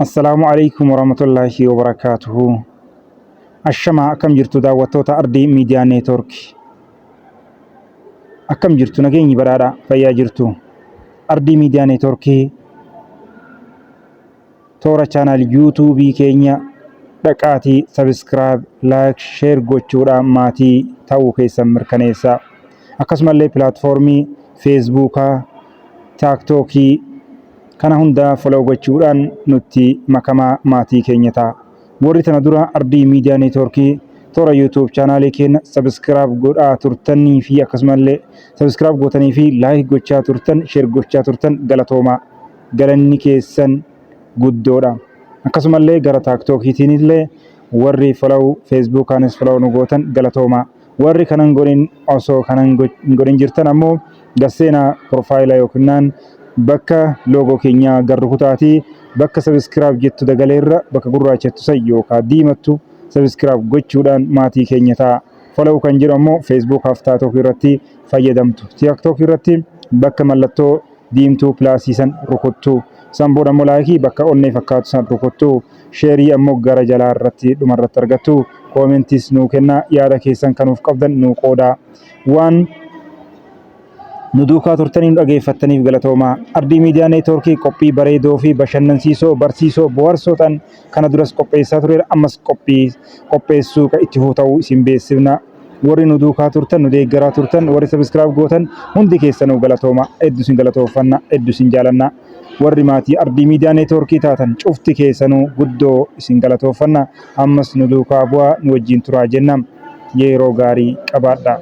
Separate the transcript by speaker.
Speaker 1: السلام عليكم ورحمة الله وبركاته. الشمع أكم جرتو دعوتو أردي ميديا نيتورك. أكم جرتو نجيني برارا فيا جرتو أردي ميديا نيتوركي تورا channel يوتيوبي كينيا دكاتي سبسكرايب لايك شير gochuudha maatii ta'uu keessan mirkaneessa. Akkasumallee pilaatfoormii feesbuukaa taaktokii kana hunda follow gochuudhaan nutti makamaa maatii keenya ta'a. Warri tana dura ardii miidiyaa neetworkii toora YouTube channel keenya subscribe godhaa turtanii fi akkasumallee subscribe gootanii fi like gochaa turtan share gochaa turtan galatooma galanni keessan guddoodha. Akkasumallee gara taaktokiitiin illee warri follow feesbuukaanis follow nu gootan galatooma. Warri kanan godhin osoo kanan godhin jirtan ammoo gaseena profaayila yookiin bakka logo keenya garru kutaati bakka subscribe jettu dagaleerra bakka gurraachettu sayyookaa diimattu subscribe gochuudhaan maatii keenya ta'a. Follow kan jedhu ammoo Facebook TikTok irratti fayyadamtu. TikTok irratti bakka mallattoo diimtuu pilaasiisan rukuttu. Sanboodha ammoo laayikii bakka onnee fakkaatu san rukuttu. Sheerii ammoo gara jalaa irratti dhumarratti argattu. Koomentis nuu kenna yaada keessan kanuuf qabdan nuu qooda. Waan nuduukaa turtanii dhageeffattaniif galatooma. Ardii miidiyaa neetworkii qophii bareedoo fi bashannansiisoo barsiisoo bohaarsootaan kana duras qopheessaa tureera ammas qopheessuu ka itti ta'uu isin beeksifna. Warri nuduukaa turtan nu deeggaraa turtan warri subscribe gootan hundi keessanuu galatooma. Hedduu isin galatooffanna hedduu isin jaalanna. Warri maatii ardii miidiyaa neetworkii taatan cufti keessanuu guddoo isin galatooffanna. Ammas nuduukaa bu'aa nu wajjin turaa jenna. Yeroo gaarii qabaadha.